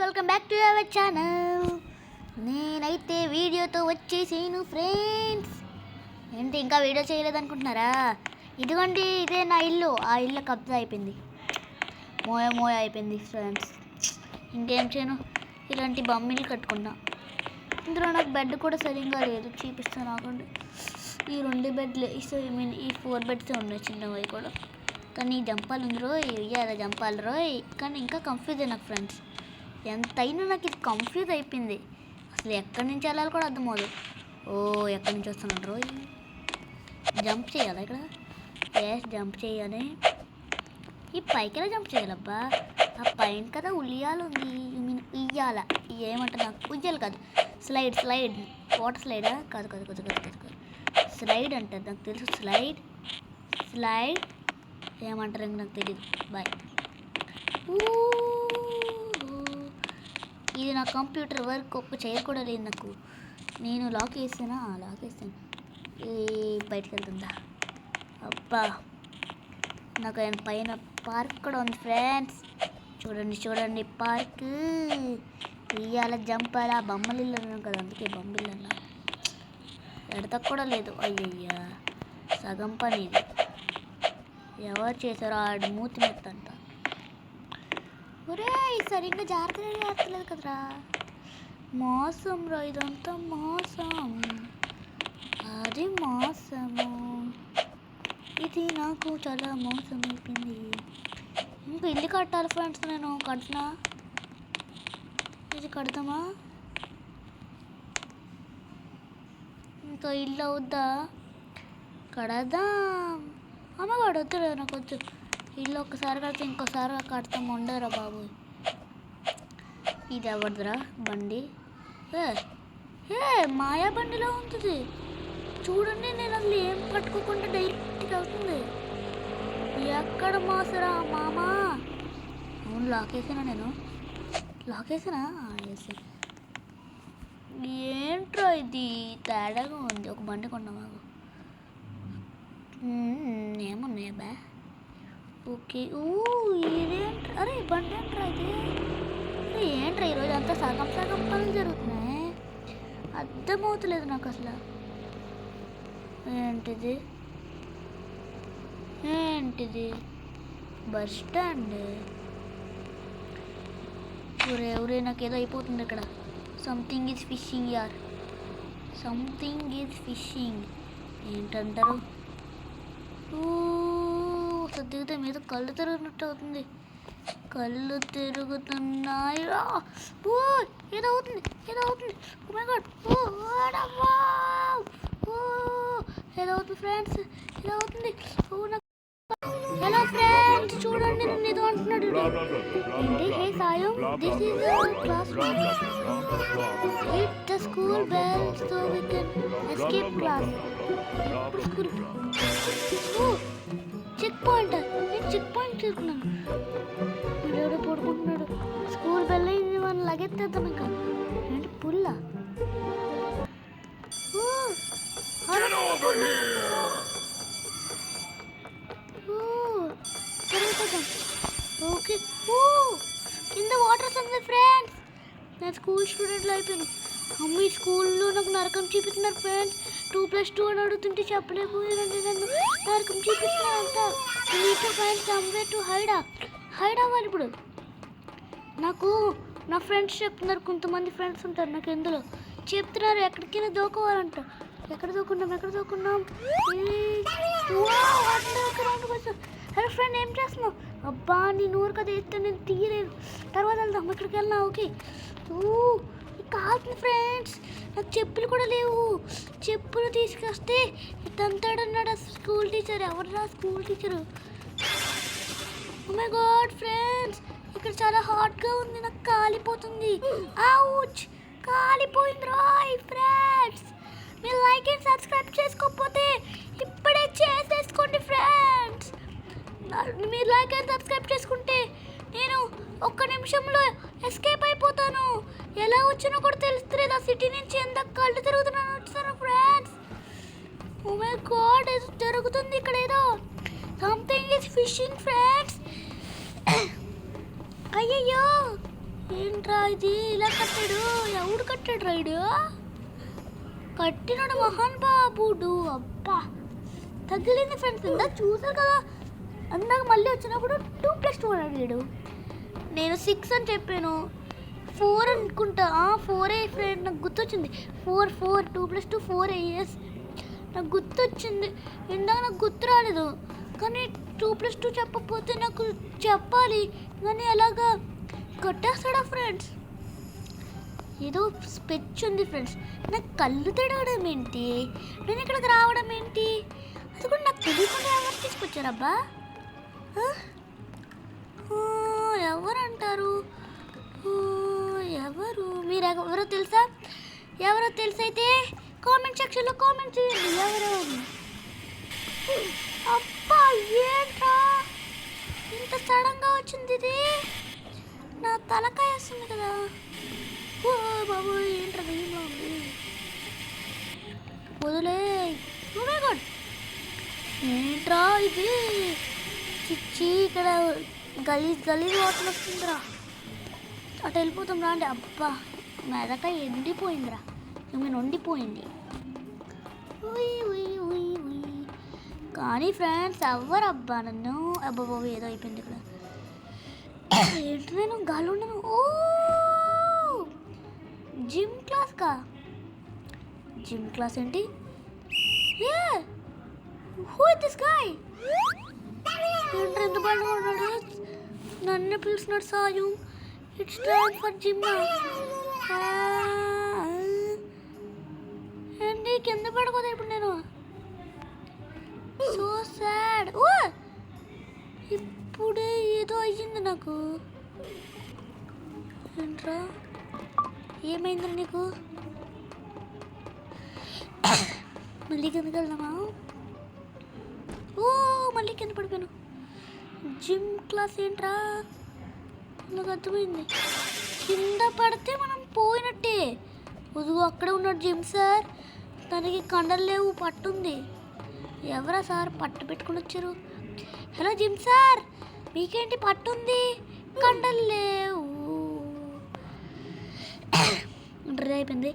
Welcome back to our channel. నేనైతే వీడియోతో వచ్చేసాను ఫ్రెండ్స్. ఏంటి ఇంకా వీడియో చేయలేదనుకుంటున్నారా? ఇదిగోండి, ఇదే నా ఇల్లు. ఆ ఇల్లు కబ్జా అయిపోయింది, మోయ అయిపోయింది ఫ్రెండ్స్. ఇంకేం చేయను, ఇలాంటి బొమ్మలు కట్టుకున్నా. ఇందులో నాకు బెడ్ కూడా సరిగ్గా లేదు, చూపిస్తాను ఆగండి. ఈ 2 బెడ్లు, ఈ 4 బెడ్స్ ఉన్నాయి చిన్నవి కూడా. కానీ జంపాలు ఉంది రోయ్, ఇయ్యాల జంపాలి రోయ్. కానీ ఇంకా కన్ఫ్యూజ్ నాకు ఫ్రెండ్స్. ఎంతైనా నాకు ఇది కన్ఫ్యూజ్ అయిపోయింది. అసలు ఎక్కడి నుంచి వెళ్ళాలి కూడా అర్థమవుదు. ఎక్కడి నుంచి వస్తున్నాడు రోయ్? జంప్ చేయాలా ఇక్కడ? జంప్ చేయాలి. ఈ పైకి జంప్ చేయాలబ్బా. ఆ పైన కదా ఉయ్యాల ఉంది. ఉయ్యాల ఏమంటారు నాకు? ఉయ్యాలి కాదు, స్లైడ్. వాటర్ స్లైడా? కాదు. స్లైడ్ అంటారు, నాకు తెలుసు. స్లైడ్ ఏమంటారు నాకు తెలియదు. బాయ్. ఇది నా కంప్యూటర్ వర్క్ ఒక్క చైర్ కూడా లేదు నాకు. నేను లాక్ వేసాను. బయటికి వెళ్తుందా? అబ్బా, నాకు పైన పార్క్ కూడా ఉంది ఫ్రెండ్స్. చూడండి పార్క్. ఇయ్యాల జంపాల బొమ్మలు ఇల్లు అన్నాను కదా, అందుకే బొమ్మలు అన్నా. ఎడత కూడా లేదు. అయ్యయ్యా, సగం పని ఇది. ఎవరు చేశారో ఆడు మూతి మెత్తంట. ఒరే, సరిగ్గా జాగ్రత్తలేదు కదరా. మోసం రా, ఇదంతా మోసం. అది మోసము. ఇది నాకు చాలా మోసం అయిపోయింది. ఇంకా ఇల్లు కట్టాలి ఫ్రెండ్స్. నేను కట్టినా, ఇది కడతామా? ఇంకా ఇల్లు అవుద్దా? కడదాం. అమ్మగాడు వద్దులేదు, నాకు వద్దు. ఇల్లు ఒక్కసారి కడితే ఇంకోసారి కడతాం. ఉండరా బాబు. ఇది ఎవరిదిరా బండి? మాయా బండిలో ఉంటుంది చూడండి. నేను అసలు ఏం పట్టుకోకుండా డైరెక్ట్గా అవుతుంది. ఎక్కడ మోసరా మామా? అవును, లాక్ వేసానా నేను? వేసా. ఏంట్రా ఇది తేడాగా ఉంది. ఒక బండి కొన్నా మాకు. ఏమున్నాయా బా? ఓకే. ఇదేంట్రా? అరే బండి ఏంట్రా ఇది? ఏంట్రా ఈరోజు అంతా సగం పనులు జరుగుతున్నాయి. అర్థమవుతలేదు నాకు అసలు. ఏంటిది? Bus stand. ఊరే నాకు ఏదో అయిపోతుంది ఇక్కడ. Something is fishing. ఏంటంటారు? దిగితే మీద కళ్ళు తిరుగుతున్నట్టు అవుతుంది. కళ్ళు తిరుగుతున్నాయి. ఏదో అవుతుంది. ఏదో అవుతుంది ఫ్రెండ్స్. హలో ఫ్రెండ్స్, చూడండి నన్ను ఏదో అంటున్నాడు. ఏంటి? హే సాయం, this is classroom. Hit the school bell so we can escape class. School checkpoint. నేను చెక్ పాయింట్ చేసుకున్నాను. వీడెవడో పడుకుంటున్నాడు. స్కూల్ బెల్ అయింది, మనం లగెత్తేద్దాం. ఇంకా ఏంటి పుల్ల? ఓకే. కింద వాటర్ ఉంది ఫ్రెండ్స్. నేను స్కూల్ స్టూడెంట్లో అయిపోయాను. అమ్మ, ఈ స్కూల్లో నాకు నరకం చూపిస్తున్నారు ఫ్రెండ్స్. 2+2 అని అడుగుతుంటే చెప్పలేకపోయానండి. నన్ను నరకం చూపిస్తున్నారు అంతా. హైడ్ అవ్వాలి ఇప్పుడు. నాకు నా ఫ్రెండ్స్ చెప్తున్నారు, కొంతమంది ఫ్రెండ్స్ ఉంటారు నాకు. ఎందులో చెప్తున్నారు ఎక్కడికైనా దూకోవాలంట. ఎక్కడ దూకున్నాం? హలో ఫ్రెండ్, ఏం చేస్తున్నావు? అబ్బా, నీ నూరు కదా ఎత్తే నేను తీయలేను. తర్వాత వెళ్దాం. ఎక్కడికి వెళ్ళినా ఓకే. కాదు ఫ్రెండ్స్, నాకు చెప్పులు కూడా లేవు. చెప్పులు తీసుకొస్తే తంతాడన్నాడు స్కూల్ టీచర్. ఎవరురా school teacher? Oh my god friends, ఇక్కడ చాలా హాట్గా ఉంది. నాకు కాలిపోతుంది. కాలిపోయింది రాయ్ ఫ్రెండ్స్. మీరు లైక్ అండ్ సబ్స్క్రైబ్ చేసుకోకపోతే ఇప్పుడే చేసేసుకోండి ఫ్రెండ్స్. మీరు లైక్ అండ్ సబ్స్క్రైబ్ చేసుకుంటే నేను ఒక్క నిమిషంలో ఎస్కేప్ అయిపోతాను. ఎలా వచ్చినా కూడా తెలుస్తలేదు. ఆ సిటీ నుంచి ఎంత కళ్ళు తిరుగుతున్నాను వచ్చాను ఫ్రెండ్స్. ఓ మై గాడ్, ఏదో జరుగుతుంది ఇక్కడ. ఏదో సంథింగ్ ఈజ్ ఫిషింగ్ ఫ్రెండ్స్. అయ్యయ్యో, ఏంట్రా ఇది ఇలా కట్టాడు? ఎవడు కట్టాడు రైడు? కట్టినాడు మహాన్ బాబుడు. అబ్బా తగిలింది ఫ్రెండ్స్. ఇందా చూసారు కదా, అందాక మళ్ళీ వచ్చినప్పుడు 2+2 అడిగాడు. నేను 6 అని చెప్పాను, 4 అనుకుంటా. 4 ఫ్రెండ్, నాకు గుర్తొచ్చింది. 4 2+2 4 ఎస్ నాకు గుర్తొచ్చింది. ఇందాక నాకు గుర్తు రాలేదు, కానీ 2+2 చెప్పకపోతే నాకు చెప్పాలి. కానీ అలాగా కొట్టేస్తాడా ఫ్రెండ్స్? ఏదో స్పెచ్ ఉంది ఫ్రెండ్స్. నాకు కళ్ళు తిరగడం ఏంటి, నేను ఇక్కడికి రావడం ఏంటి, అది కూడా నాకు తెలియకుండా ఎవరు తీసుకొచ్చారబ్బా? ఎవరు అంటారు? ఎవరు? మీరు ఎవరో తెలుసా? ఎవరో తెలిసైతే కామెంట్ సెక్షన్లో కామెంట్ చేయండి. ఎవరో? అబ్బా ఏంట్రా ఇంత సడన్గా వచ్చింది ఇది? నా తలకాయ వస్తుంది కదా. ఓ బాబు ఏంట్రా దయ్యంలో ఉంది? వదిలే. ఓ మై గాడ్ ఏంట్రా ఇది? చిచ్చి ఇక్కడ గలీజ్ వాటర్ వస్తుందిరా. అటు వెళ్ళిపోతాం రా అండి. అబ్బా మెదకాయ ఎండిపోయిందిరా, నేను వండిపోయింది. కానీ ఫ్రెండ్స్ ఎవరు అబ్బా నన్ను? అబ్బా బాబు ఏదో అయిపోయింది ఇక్కడ. ఏంటి నేను గాలి ఉండను. ఓ జిమ్ క్లాస్ ఏంటి? Who is this guy? ఏంటి ఎంత బాగా ఉన్నాడు? నన్ను పిలుస్తున్నాడు సాయు. It's time for gym. ఏంటి కింద పడుకోదా ఇప్పుడు నేను? So sad. ఓ ఇప్పుడే ఏదో అయ్యింది నాకు. ఏంట్రా ఏమైంది నీకు? మళ్ళీ కిందకి వెళ్దామా? ఓ మళ్ళీ కింద పడిపోయాను. జిమ్ క్లాస్ ఏంట్రా? నాకు అర్థమైంది, కింద పడితే మనం పోయినట్టే. వదుగు అక్కడే ఉన్నాడు జిమ్ సార్. తనకి కండలు లేవు, పట్టుంది. ఎవరా సార్ పట్టు పెట్టుకుని వచ్చారు? హలో జిమ్ సార్, మీకేంటి పట్టుంది, కండలు లేవు? డ్రై అయిపోయింది.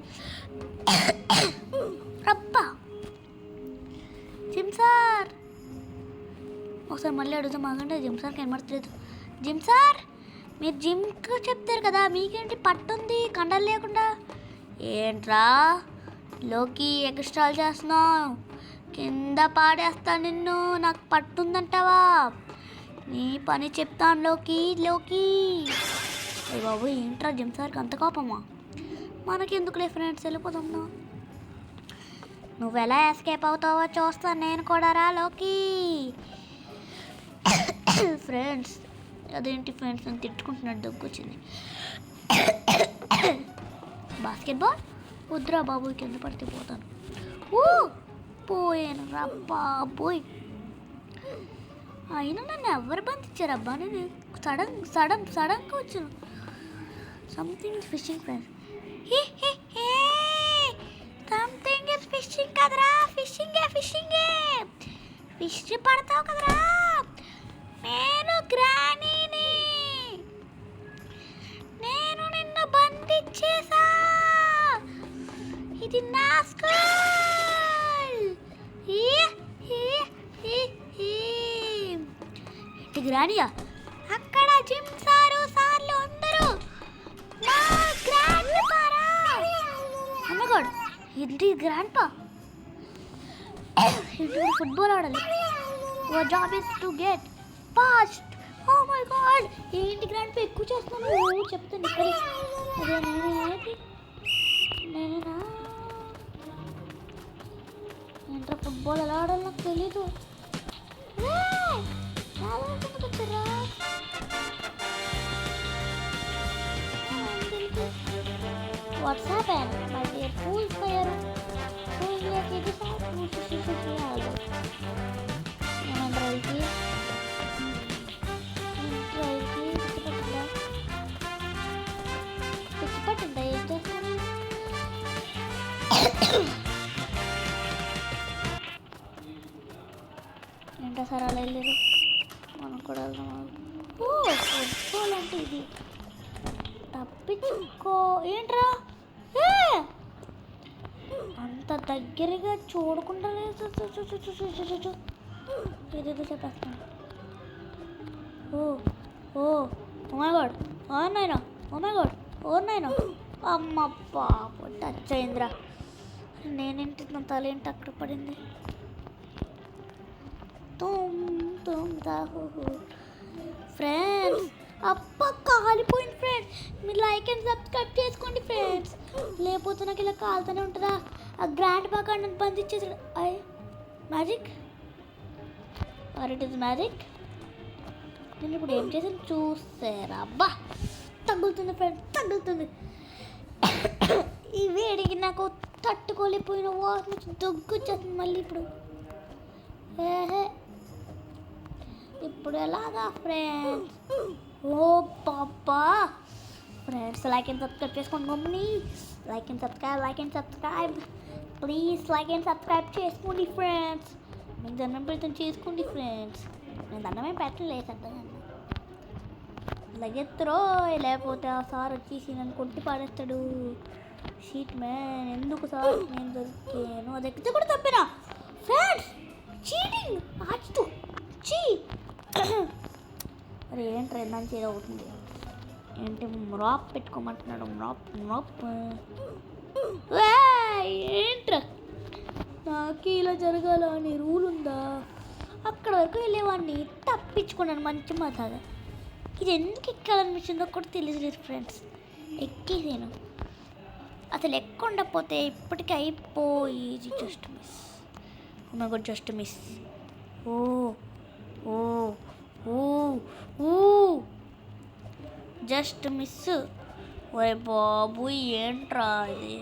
అబ్బా జిమ్ సార్ ఒకసారి మళ్ళీ అడుగుతాం ఆగండి. జిమ్ సార్ కనబడట్లేదు. జిమ్ సార్ మీరు జిమ్కి చెప్తారు కదా, మీకేంటి పట్టుంది కండలు లేకుండా? ఏంట్రా లోకి ఎక్స్ట్రాలు చేస్తున్నావు? కింద పాడేస్తా నిన్ను. నాకు పట్టుందంటావా? నీ పని చెప్తాను లోకి. అయ్య బాబు ఏంట్రా జిమ్ సార్కి అంత కోపమా? మనకెందుకులే ఫ్రెండ్స్, వెళ్ళిపోదాం. నువ్వు ఎలా ఎస్కేప్ అవుతావో చూస్తాను నేను కూడా రా లోకి. ఫ్రెండ్స్ అదేంటి ఫ్రెండ్స్ నన్ను తిట్టుకుంటున్నాడు, దగ్గొచ్చింది. బాస్కెట్బాల్ వద్దురా బాబు, కింద పడితే పోతాను. పోయాను రా బాబోయ్. అయినా నన్ను ఎవరు బంధించారబ్బా? నేను సడన్గా వచ్చాను. Something is fishing friends. Something is fishing కదరా? ఫిషింగే ఫిష్ పడతావు కదరా? నేను గ్రానీని, నేను నిన్ను బంధించేసా. ఇది నా స్కూల్. ఏంటి గ్రానియా? అక్కడ జిమ్ సార్లు అందరూ నా గ్రాండ్ పారా. అమ్మగాడు ఏంటి గ్రాండ్ పా? ఫుట్బాల్ ఆడాలి. Your job is to get past. Oh my god ఏంటి గ్రాండ్ పా ఎక్కువ చేస్తున్నాను? చెప్తాను ఇక్కడ. అదే నేనేనా? ఏంట్రా ఫుట్బాల్ ఎలా ఆడాలి నాకు తెలీదు. What's happened? My dear fools fire. So we are going to start ఏంటో సార్ అలా వెళ్ళారు, మనం కూడా వెళ్దాం. ఓ ఫుట్బాల్ అంటే ఇది. టప్ ఏంట్రా ఏ అంత దగ్గరగా చూడకుండా ఏదేదో చెప్పేస్తాను. ఓ ఓ మై గాడ్ నాయనా మై గాడ్ నాయనా అమ్మ పాప టచ్ అయిందిరా. నేనేంటి నా తల ఏంటి అక్కడ పడింది. ఫ్రెండ్స్ అప్ప కాలిపోయింది ఫ్రెండ్స్. మీరు లైక్ అండ్ సబ్స్క్రైబ్ చేసుకోండి ఫ్రెండ్స్, లేకపోతే నాకు ఇలా కాలుతూనే ఉంటుందా. ఆ గ్రాండ్ బాగా నన్ను బంధించేసాడు. Magic it is magic. నేను ఇప్పుడు ఏం చేసాను చూసారా? అబ్బా తగ్గుతుంది ఫ్రెండ్స్ తగ్గుతుంది. ఈ వేడికి నాకు తట్టుకోలేకపోయిన వాసన దగ్గు వచ్చేస్తుంది మళ్ళీ. ఇప్పుడు ఎలాగా ఫ్రెండ్స్? ఓ పాపా ఫ్రెండ్స్ లైక్ అండ్ సబ్స్క్రైబ్ చేసుకోండి mummy. Like and subscribe please. Like and subscribe చేసుకోండి ఫ్రెండ్స్. మీకు దండం పెడతాను చేసుకోండి ఫ్రెండ్స్. నేను దండమే పెట్టలేదు అర్థం లగెత్తరో, లేకపోతే ఆ సార్ వచ్చేసి నన్ను కొట్టి పాడేస్తాడు. షీట్ మ్యాన్ ఎందుకు సార్ నేను దొరికాను. అది ఎక్కితే కూడా తప్పినా ఫ్రెండ్స్. చీటింగ్ ఆచుతూ చీ. అరే ఏంట్రా నన్ను చేద అవుతుంది ఏంటి? మ్రాప్ పెట్టుకోమంటున్నాడు. మ్రాప్ ఏంట్రా? నాకు ఇలా జరగాల అని రూల్ ఉందా? అక్కడ వరకు వెళ్ళేవాడిని తప్పించుకున్నాను మంచి మజాగా. ఇది ఎందుకు ఎక్కాలనిపించిందో కూడా తెలియలేదు ఫ్రెండ్స్. ఎక్కేసాను. అసలు ఎక్కుండకపోతే ఇప్పటికీ అయిపోయి జస్ట్ మిస్. Just miss. ఓ ఓ ఓ ఓ జస్ట్ మిస్. ఓరే బాబు ఏంట్రా ఇది?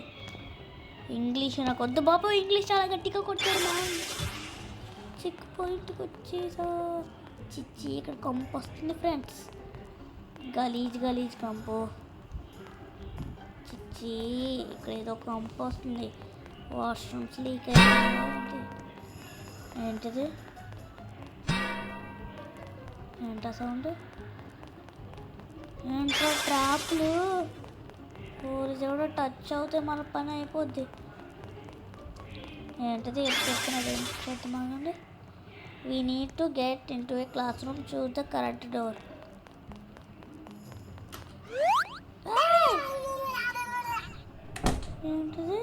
ఇంగ్లీష్ నాకు వద్దు బాబు. ఇంగ్లీష్ చాలా గట్టిగా కొట్టారు మా. చెక్ పాయింట్కి వచ్చేసా. చిచ్చి ఇక్కడ కంపు వస్తుంది ఫ్రెండ్స్. గలీజ్ కంపు. చిచ్చి ఇక్కడ ఏదో కంపు వస్తుంది. వాష్రూమ్స్ లీక్ అయ్యింది. ఏంటిది? ఏంటా సౌండ్? ఏంటో ట్రాప్లు. ఊరి కూడా టచ్ అవుతే మన పని అయిపోద్ది. ఏంటిది చెప్తున్నది? చెప్తామండి. We need to get in to A class room, choose the correct door. ఏంటిది?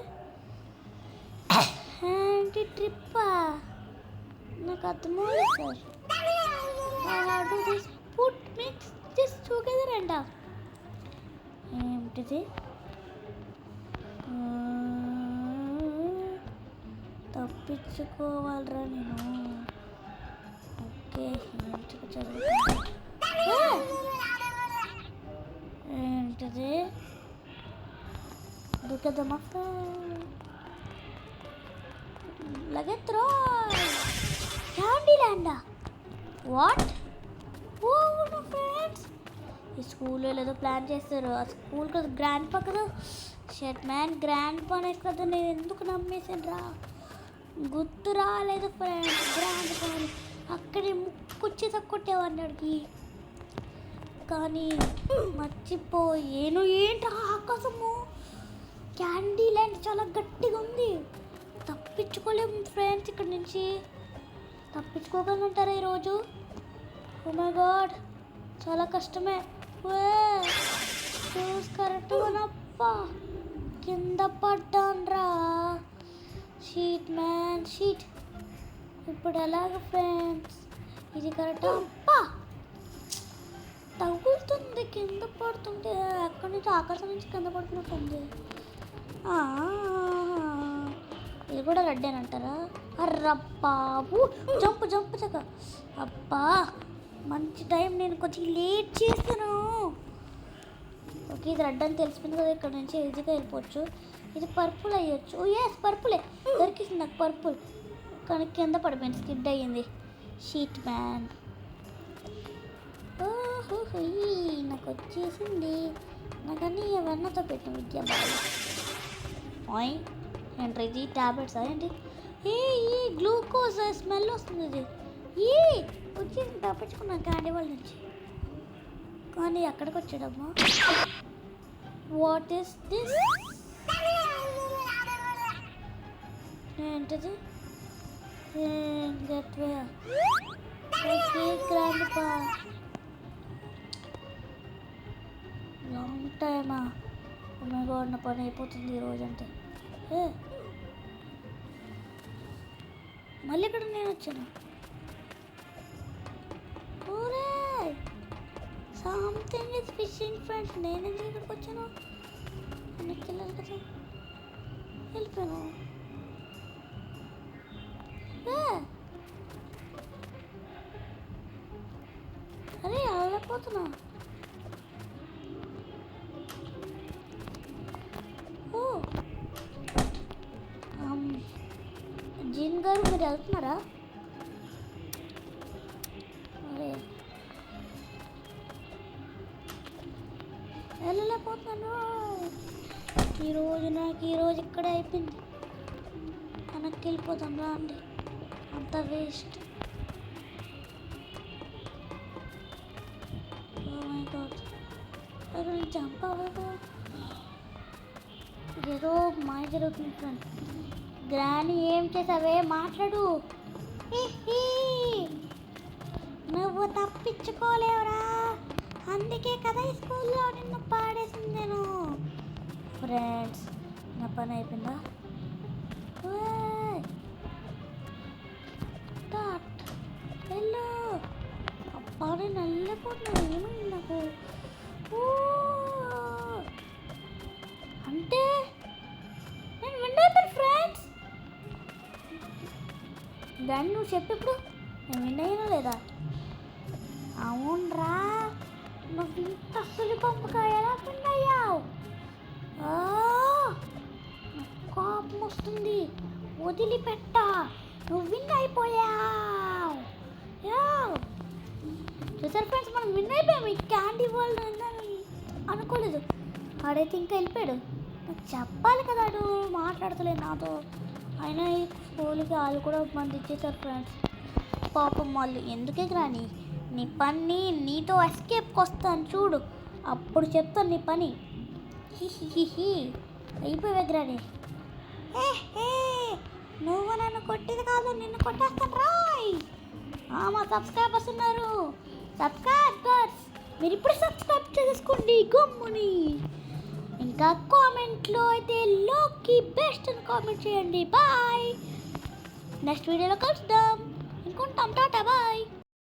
ఏంటి ట్రిప్పా? నాకు అర్థమవుతుంది sir. Put mix this together అంట. ఏంటిది? తప్పించుకోవాలరా నేను. ఓకే ఏంటిది చదువుతుంది? ఏంటిది? దొరకదమ్మా లగెత్రో. క్యాండీ ల్యాండా? వాట్? ఓ ఫ్రెండ్స్ ఈ స్కూల్లో ఏదో ప్లాన్ చేస్తారు. ఆ స్కూల్ కదా గ్రాండ్ పా కదా. షర్ట్ మ్యాన్ గ్రాండ్ పానే కదా. నేను ఎందుకు నమ్మేసాను రా? గుర్తు రాలేదు ఫ్రెండ్స్. గ్రాండ్ పాని అక్కడే ముక్కొచ్చి తక్కొట్టేవాడిని అడిగి, కానీ మర్చిపోయాను. ఏంట్రా ఆకాశము? క్యాండీ ల్యాండ్ చాలా గట్టిగా ఉంది. తప్పించుకోలేము ఫ్రెండ్స్. ఇక్కడ నుంచి తప్పించుకోగలంటారా ఈరోజు? ఓ మై గాడ్ చాలా కష్టమే. చూస్ కరెక్ట్గానప్ప కింద పడ్డాన్రా. Sheet man sheet. ఇప్పుడు ఎలాగ ఫ్రెండ్స్? ఇది కరెక్ట్. అప్ప తగులుతుంది కింద పడుతుంటే. అక్కడి నుంచి ఆకాశం నుంచి కింద పడుతున్నట్టుంది. ఇది కూడా రెడ్డేనంటారా? అర్రబ్బాబు జంప్ చక్క. అబ్బా మంచి టైం. నేను కొంచెం లేట్ చేస్తాను. ఓకే ఇది రెడ్ అని తెలిసిపోయింది కదా. ఇక్కడ నుంచి ఈజీగా వెళ్ళిపోవచ్చు. ఇది పర్పుల్ అయ్యొచ్చు. ఓ ఎస్ పర్పులే దొరికింది నాకు. పర్పుల్ కానీ కింద పడిపోయింది. స్కిడ్ అయ్యింది. Sheet man. ఓహో నాకు వచ్చేసింది. నాకన్నీ వెన్నతో పెట్టిన విద్య బాగా. ఏంటి ఇది? ట్యాబ్లెట్స్ ఏంటి? ఈ గ్లూకోజ్ స్మెల్ వస్తుంది. ఇది వచ్చేసి తప్పించుకున్నాను క్యాండీ వాళ్ళ నుంచి. కానీ ఎక్కడికి వచ్చాడమ్మా? What is this? ఏంటిది? గట్వే ఓకే గ్రాండ్పా. లాంగ్ టైమా? నా పని అయిపోతుంది ఈరోజు అంటే. మళ్ళీ ఇక్కడ నేను వచ్చాను. Something is fishing friends. నేను ఎందుకు ఇక్కడికి వచ్చాను? వెనక్కి వెళ్ళాలి కదా. వెళ్ళిపోయాను. అరే వెళ్ళిపోతున్నా. జీన్ గారు మీరు వెళ్తున్నారా? అరే వెళ్ళలేకపోతున్నాను. ఈరోజు ఇక్కడే అయిపోయింది. వెనక్కి వెళ్ళిపోతాం రా అండి. అంత వేస్ట్. జంప్ అవ్వదు. ఏదో మాయ జరుగుతుంది ఫ్రెండ్. గ్రాని ఏం చేసావే? మాట్లాడు. నువ్వు తప్పించుకోలేవురా. అందుకే కదా ఈ స్కూల్లో నిన్ను పాడేసింది నేను. ఫ్రెండ్స్ నా పని అయిపోయిందా? వెళ్ళు. అబ్బా నేను వెళ్ళిపోతున్నా. ఏమైంది నాకు? అంటే నేను విన్ అయిపోయాను ఫ్రెండ్స్. దాన్ని నువ్వు చెప్పు ఇప్పుడు. నేను విన్ అయ్యానా లేదా? అవునరా, నువ్వు ఇంత సులభంగా ఎలా విన్ అయ్యావు? కోపం వస్తుంది. వదిలిపెట్ట. నువ్వు విన్ అయిపోయావు. చూసారు ఫ్రెండ్స్, మనం విన్ అయిపోయాము. ఈ క్యాండీ వరల్డ్ అనుకోలేదు. ఆడైతే ఇంకా వెళ్ళిపోయాడు. నాకు చెప్పాలి కదా, ఆడు మాట్లాడతలేదు నాతో. అయినా ఈ స్కూల్కి వాళ్ళు కూడా మంది ఇచ్చేసారు ఫ్రెండ్స్. పాపం వాళ్ళు. ఎందుకే గ్రాని నీ పని నీతో ఎస్కేప్కి వస్తాను చూడు, అప్పుడు చెప్తాను నీ పని. హిహిహిహి అయిపోయావే గ్రాని. నువ్వు నన్ను కొట్టేది కాదు, నిన్ను కొట్టేస్తాను రాయ్. మా సబ్స్క్రైబర్స్ ఉన్నారు. సబ్స్క్రైబర్స్ మీరు ఇప్పుడు సబ్స్క్రైబ్ చేసుకోండి గమ్ముని. ఇంకా కామెంట్లో అయితే లోకి బెస్ట్ అని కామెంట్ చేయండి. బాయ్. నెక్స్ట్ వీడియోలో కలుద్దాం. ఇంకొంటాం. టాటా బాయ్.